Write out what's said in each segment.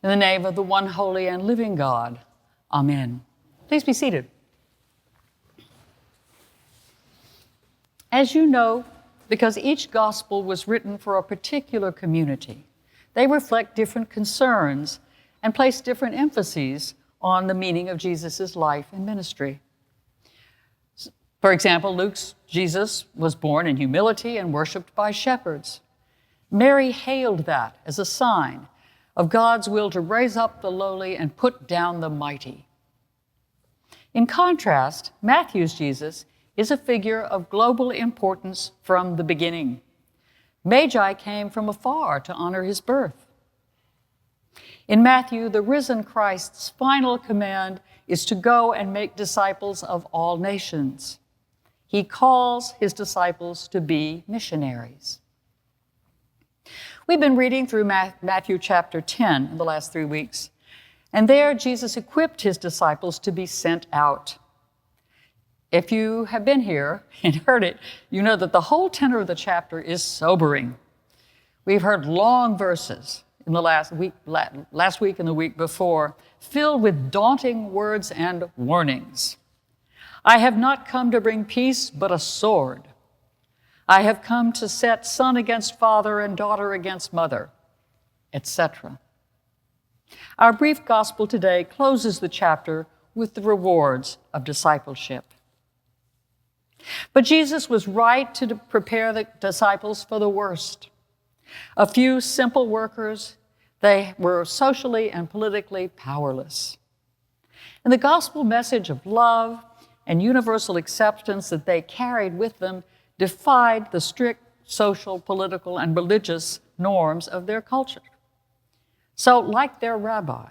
In the name of the one holy and living God, amen. Please be seated. As you know, because each gospel was written for a particular community, they reflect different concerns and place different emphases on the meaning of Jesus' life and ministry. For example, Luke's Jesus was born in humility and worshiped by shepherds. Mary hailed that as a sign of God's will to raise up the lowly and put down the mighty. In contrast, Matthew's Jesus is a figure of global importance from the beginning. Magi came from afar to honor his birth. In Matthew, the risen Christ's final command is to go and make disciples of all nations. He calls his disciples to be missionaries. We've been reading through Matthew chapter 10 in the last 3 weeks, and there Jesus equipped his disciples to be sent out. If you have been here and heard it, you know that the whole tenor of the chapter is sobering. We've heard long verses in the last week and the week before, filled with daunting words and warnings. I have not come to bring peace, but a sword. I have come to set son against father and daughter against mother, etc. Our brief gospel today closes the chapter with the rewards of discipleship. But Jesus was right to prepare the disciples for the worst. A few simple workers, they were socially and politically powerless. And the gospel message of love and universal acceptance that they carried with them defied the strict social, political, and religious norms of their culture. So, like their rabbi,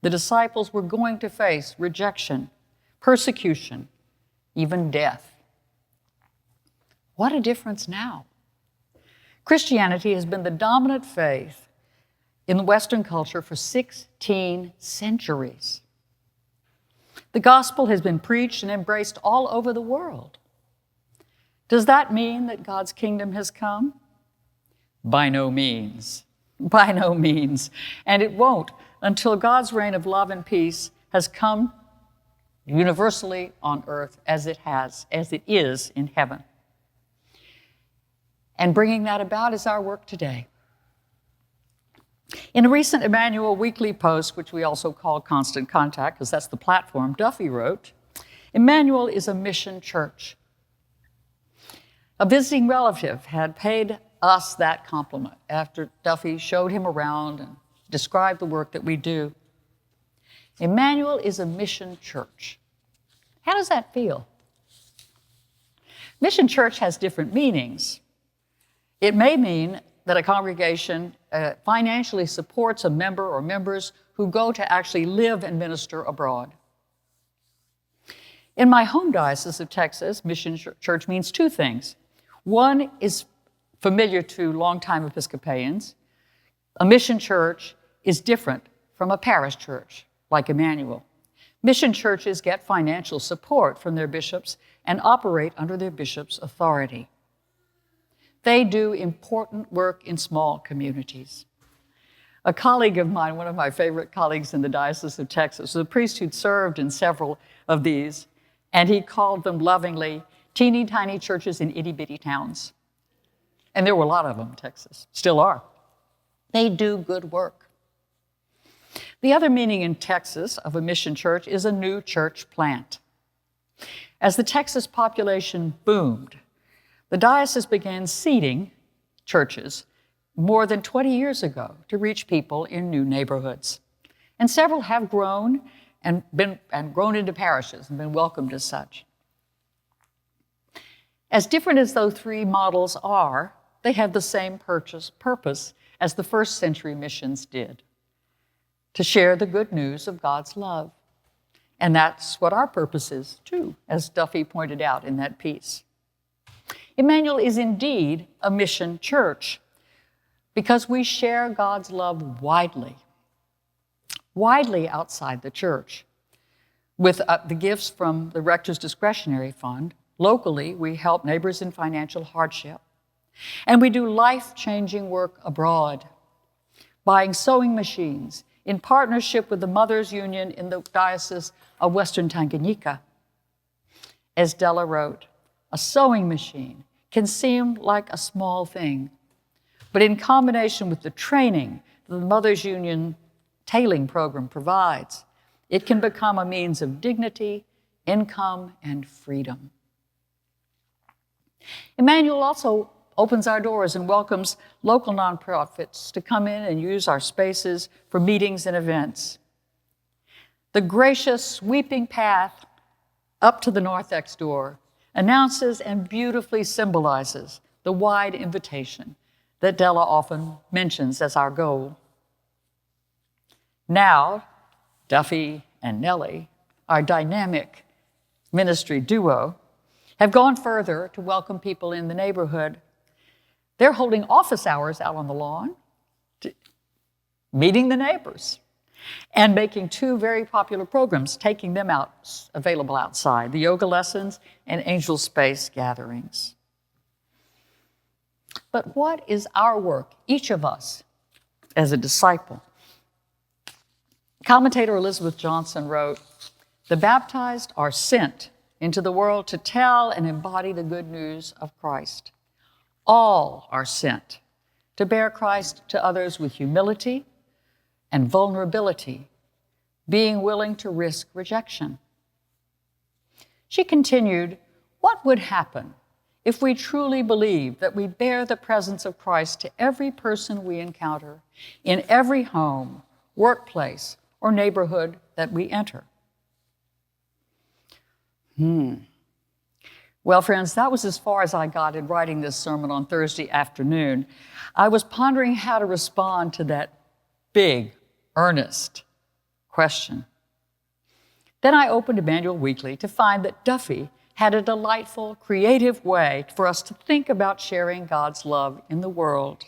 the disciples were going to face rejection, persecution, even death. What a difference now. Christianity has been the dominant faith in the Western culture for 16 centuries. The gospel has been preached and embraced all over the world. Does that mean that God's kingdom has come? By no means. By no means. And it won't until God's reign of love and peace has come universally on earth as it is in heaven. And bringing that about is our work today. In a recent Emmanuel Weekly post, which we also call Constant Contact, because that's the platform Duffy wrote, Emmanuel is a mission church. A visiting relative had paid us that compliment after Duffy showed him around and described the work that we do. Emmanuel is a mission church. How does that feel? Mission church has different meanings. It may mean that a congregation financially supports a member or members who go to actually live and minister abroad. In my home diocese of Texas, mission church means two things. One is familiar to longtime Episcopalians. A mission church is different from a parish church, like Emmanuel. Mission churches get financial support from their bishops and operate under their bishop's authority. They do important work in small communities. A colleague of mine, one of my favorite colleagues in the Diocese of Texas, was a priest who'd served in several of these, and he called them lovingly teeny tiny churches in itty bitty towns. And there were a lot of them in Texas, still are. They do good work. The other meaning in Texas of a mission church is a new church plant. As the Texas population boomed, the diocese began seeding churches more than 20 years ago to reach people in new neighborhoods. And several have grown and grown into parishes and been welcomed as such. As different as those three models are, they have the same purpose as the first century missions did, to share the good news of God's love. And that's what our purpose is too, as Duffy pointed out in that piece. Emmanuel is indeed a mission church because we share God's love widely outside the church. With the gifts from the Rector's Discretionary Fund, locally we help neighbors in financial hardship. And we do life-changing work abroad, buying sewing machines, in partnership with the Mothers Union in the Diocese of Western Tanganyika. As Della wrote, a sewing machine can seem like a small thing, but in combination with the training that the Mothers Union tailing program provides, it can become a means of dignity, income, and freedom. Emmanuel also opens our doors and welcomes local nonprofits to come in and use our spaces for meetings and events. The gracious, sweeping path up to the narthex door announces and beautifully symbolizes the wide invitation that Della often mentions as our goal. Now, Duffy and Nellie, our dynamic ministry duo, have gone further to welcome people in the neighborhood. They're holding office hours out on the lawn, meeting the neighbors, and making two very popular programs, taking them out, available outside, the yoga lessons and angel space gatherings. But what is our work, each of us, as a disciple? Commentator Elizabeth Johnson wrote, "The baptized are sent into the world to tell and embody the good news of Christ. All are sent to bear Christ to others with humility and vulnerability, being willing to risk rejection." She continued, "What would happen if we truly believed that we bear the presence of Christ to every person we encounter, in every home, workplace, or neighborhood that we enter?" Well, friends, that was as far as I got in writing this sermon on Thursday afternoon. I was pondering how to respond to that big, earnest question. Then I opened Emmanuel Weekly to find that Duffy had a delightful, creative way for us to think about sharing God's love in the world.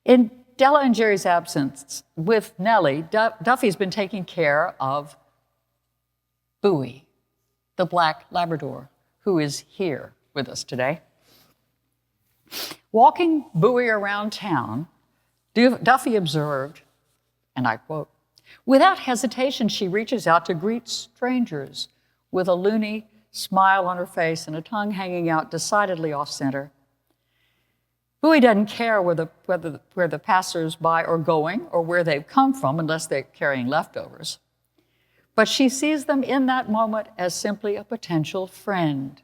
In Della and Jerry's absence, with Nellie, Duffy's been taking care of Bowie, the black Labrador, who is here with us today. Walking Bowie around town, Duffy observed, and I quote, "Without hesitation, she reaches out to greet strangers with a loony smile on her face and a tongue hanging out decidedly off-center. Bowie doesn't care where the passers-by are going or where they've come from unless they're carrying leftovers. But she sees them in that moment as simply a potential friend.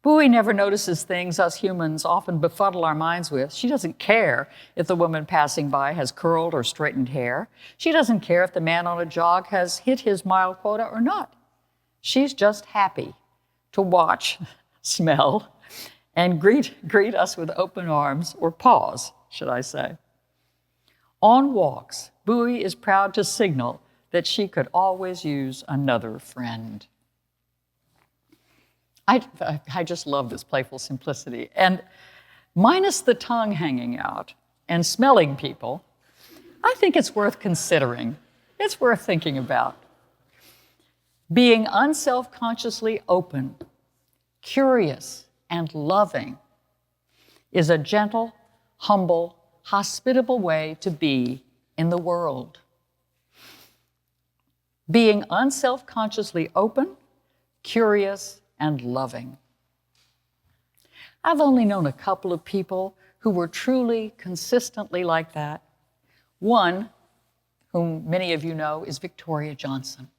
Bowie never notices things us humans often befuddle our minds with. She doesn't care if the woman passing by has curled or straightened hair. She doesn't care if the man on a jog has hit his mile quota or not. She's just happy to watch, smell, and greet us with open arms, or paws, should I say. On walks, Bowie is proud to signal that she could always use another friend." I just love this playful simplicity. And minus the tongue hanging out and smelling people, I think it's worth considering. It's worth thinking about. Being unselfconsciously open, curious, and loving is a gentle, humble, hospitable way to be in the world. Being unselfconsciously open, curious, and loving. I've only known a couple of people who were truly, consistently like that. One, whom many of you know, is Victoria Johnson.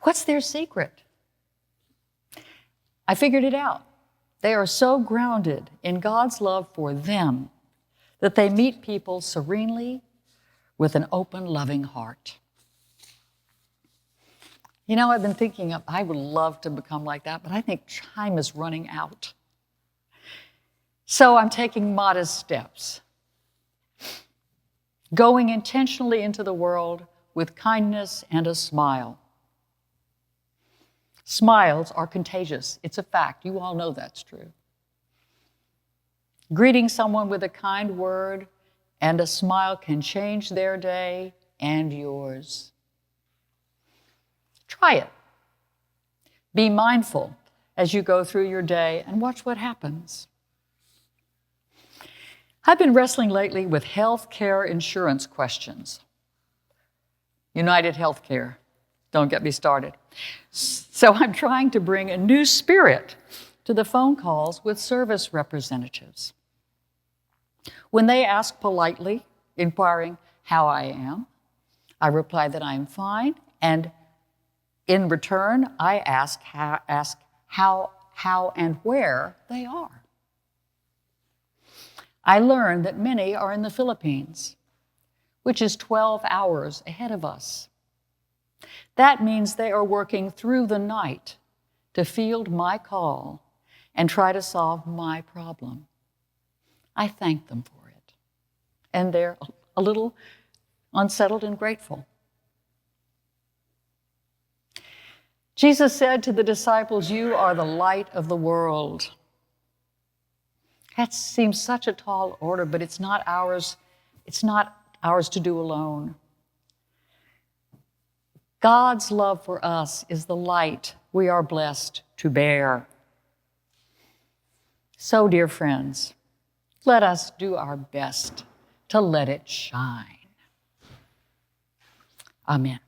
What's their secret? I figured it out. They are so grounded in God's love for them that they meet people serenely with an open, loving heart. You know, I've been thinking I would love to become like that, but I think time is running out. So I'm taking modest steps, going intentionally into the world with kindness and a smile. Smiles are contagious. It's a fact. You all know that's true. Greeting someone with a kind word and a smile can change their day and yours. Try it. Be mindful as you go through your day and watch what happens. I've been wrestling lately with health care insurance questions. United Healthcare, don't get me started. So I'm trying to bring a new spirit to the phone calls with service representatives. When they ask politely, inquiring how I am, I reply that I'm fine, and in return, I ask how and where they are. I learned that many are in the Philippines, which is 12 hours ahead of us. That means they are working through the night to field my call and try to solve my problem. I thank them for it, and they're a little unsettled and grateful. Jesus said to the disciples, "You are the light of the world." That seems such a tall order, but it's not ours to do alone. God's love for us is the light we are blessed to bear. So, dear friends, let us do our best to let it shine. Amen.